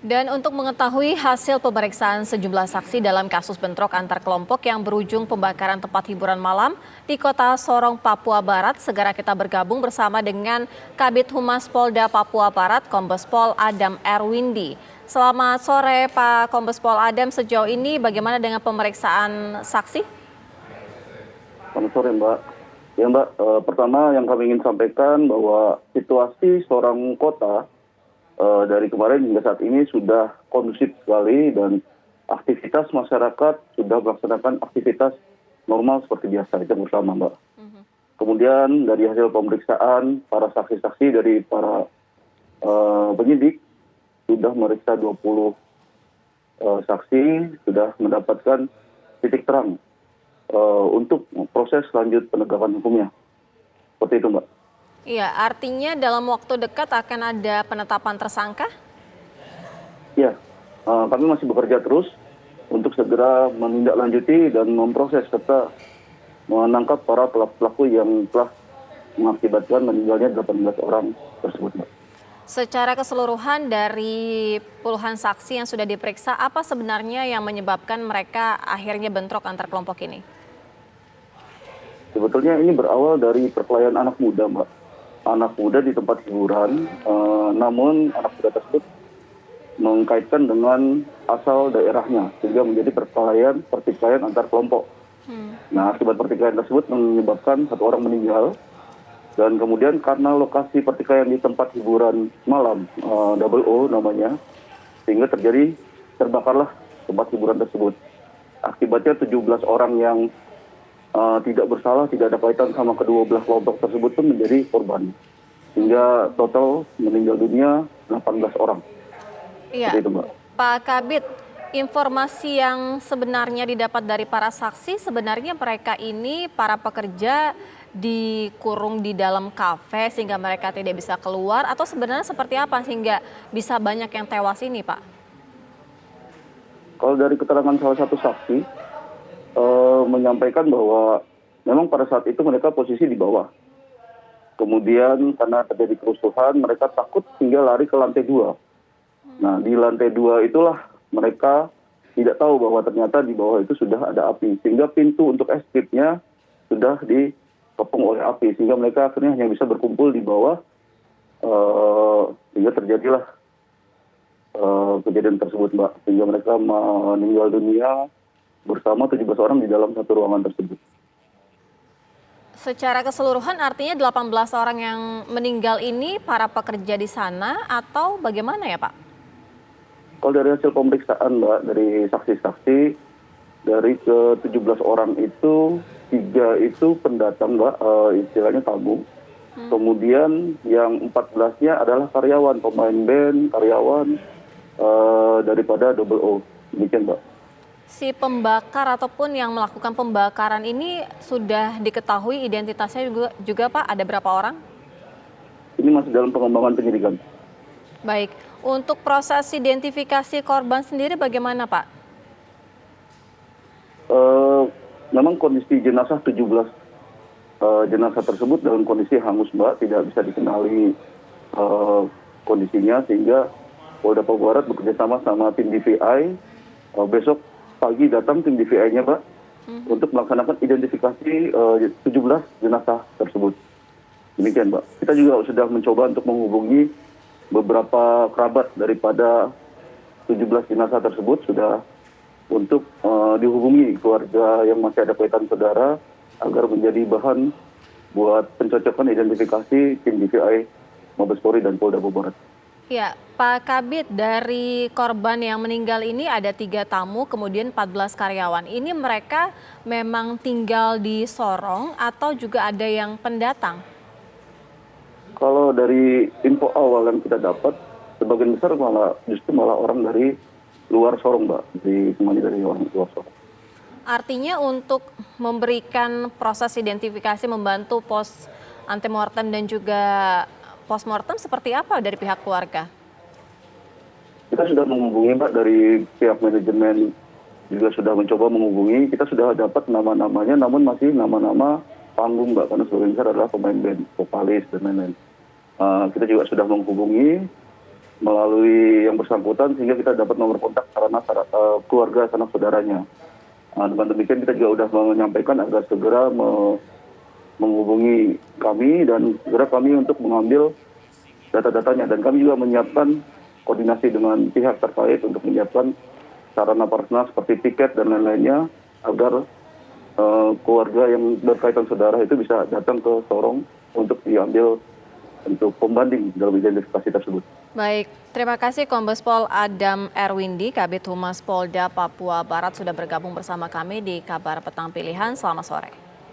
Dan untuk mengetahui hasil pemeriksaan sejumlah saksi dalam kasus bentrok antar kelompok yang berujung pembakaran tempat hiburan malam di Kota Sorong, Papua Barat, segera kita bergabung bersama dengan Kabid Humas Polda Papua Barat, Kombes Pol Adam Erwindi. Selamat sore Pak Kombes Pol Adam, sejauh ini bagaimana dengan pemeriksaan saksi? Selamat sore Mbak. Ya Mbak, pertama yang kami ingin sampaikan bahwa situasi Sorong Kota dari kemarin hingga saat ini sudah kondusif sekali dan aktivitas masyarakat sudah melaksanakan aktivitas normal seperti biasa yang bersama Mbak. Kemudian dari hasil pemeriksaan para saksi-saksi dari para penyidik sudah memeriksa 20 saksi, sudah mendapatkan titik terang untuk proses lanjut penegakan hukumnya. Seperti itu Mbak. Iya, artinya dalam waktu dekat akan ada penetapan tersangka? Ya, kami masih bekerja terus untuk segera menindaklanjuti dan memproses serta menangkap para pelaku yang telah mengakibatkan meninggalnya 18 orang tersebut, Mbak. Secara keseluruhan dari puluhan saksi yang sudah diperiksa, apa sebenarnya yang menyebabkan mereka akhirnya bentrok antar kelompok ini? Sebetulnya ini berawal dari perkelahian anak muda, Mbak. Anak muda di tempat hiburan, namun anak muda tersebut mengkaitkan dengan asal daerahnya, sehingga menjadi pertikaian antar kelompok. Nah, akibat pertikaian tersebut menyebabkan satu orang meninggal, dan kemudian karena lokasi pertikaian di tempat hiburan malam, Double O namanya, sehingga terbakarlah tempat hiburan tersebut. Akibatnya 17 orang yang tidak bersalah, tidak ada kaitan sama kedua belah kelompok tersebut pun menjadi korban. Hingga total meninggal dunia 18 orang. Iya, itu, Mbak. Pak Kabid, informasi yang sebenarnya didapat dari para saksi, sebenarnya mereka ini para pekerja dikurung di dalam kafe sehingga mereka tidak bisa keluar, atau sebenarnya seperti apa sehingga bisa banyak yang tewas ini, Pak? Kalau dari keterangan salah satu saksi, menyampaikan bahwa memang pada saat itu mereka posisi di bawah. Kemudian karena terjadi kerusuhan, mereka takut hingga lari ke lantai 2. Nah, di lantai 2 itulah mereka tidak tahu bahwa ternyata di bawah itu sudah ada api. Sehingga pintu untuk escape-nya sudah dikepung oleh api. Sehingga mereka akhirnya hanya bisa berkumpul di bawah. Sehingga terjadilah kejadian tersebut, Mbak. Sehingga mereka meninggal dunia bersama 17 orang di dalam satu ruangan tersebut. Secara keseluruhan artinya 18 orang yang meninggal ini para pekerja di sana atau bagaimana ya Pak? Kalau dari hasil pemeriksaan Mbak, dari saksi-saksi, dari ke-17 orang itu, 3 itu pendatang Mbak, istilahnya tamu. Kemudian yang 14-nya adalah karyawan, pemain band, karyawan daripada Double O. Demikian Mbak. Si pembakar ataupun yang melakukan pembakaran ini sudah diketahui identitasnya juga Pak, ada berapa orang? Ini masih dalam pengembangan penyidikan. Baik, untuk proses identifikasi korban sendiri bagaimana Pak? Memang kondisi jenazah 17 jenazah tersebut dalam kondisi hangus Mbak, tidak bisa dikenali kondisinya, sehingga Polda Papua Barat bekerjasama sama tim DVI, besok pagi datang tim DVI-nya Mbak, untuk melaksanakan identifikasi 17 jenazah tersebut. Demikian Mbak. Kita juga sudah mencoba untuk menghubungi beberapa kerabat daripada 17 jenazah tersebut, sudah untuk dihubungi keluarga yang masih ada kaitan saudara agar menjadi bahan buat pencocokan identifikasi tim DVI Mabes Polri dan Polda Papua Barat. Ya, Pak Kabid, dari korban yang meninggal ini ada 3 tamu, kemudian 14 karyawan. Ini mereka memang tinggal di Sorong atau juga ada yang pendatang? Kalau dari info awal yang kita dapat, sebagian besar justru malah orang dari luar Sorong, Mbak. Semuanya dari orang luar Sorong. Artinya untuk memberikan proses identifikasi, membantu pos antemortem dan juga postmortem seperti apa dari pihak keluarga? Kita sudah menghubungi Mbak, dari pihak manajemen juga sudah mencoba menghubungi. Kita sudah dapat nama-namanya, namun masih nama-nama panggung Mbak, karena sebagian besar adalah pemain band, vokalis dan lain-lain. Kita juga sudah menghubungi melalui yang bersangkutan sehingga kita dapat nomor kontak keluarga sanak saudaranya. Dengan demikian kita juga sudah menyampaikan agar segera menghubungi kami dan segera kami untuk mengambil data-datanya, dan kami juga menyiapkan koordinasi dengan pihak terkait untuk menyiapkan sarana prasarana seperti tiket dan lain-lainnya agar keluarga yang berkaitan saudara itu bisa datang ke Sorong untuk diambil untuk pembanding dalam identifikasi tersebut. Baik, terima kasih Kombes Pol Adam Erwindi, Kabid Humas Polda Papua Barat sudah bergabung bersama kami di Kabar Petang Pilihan. Selamat sore.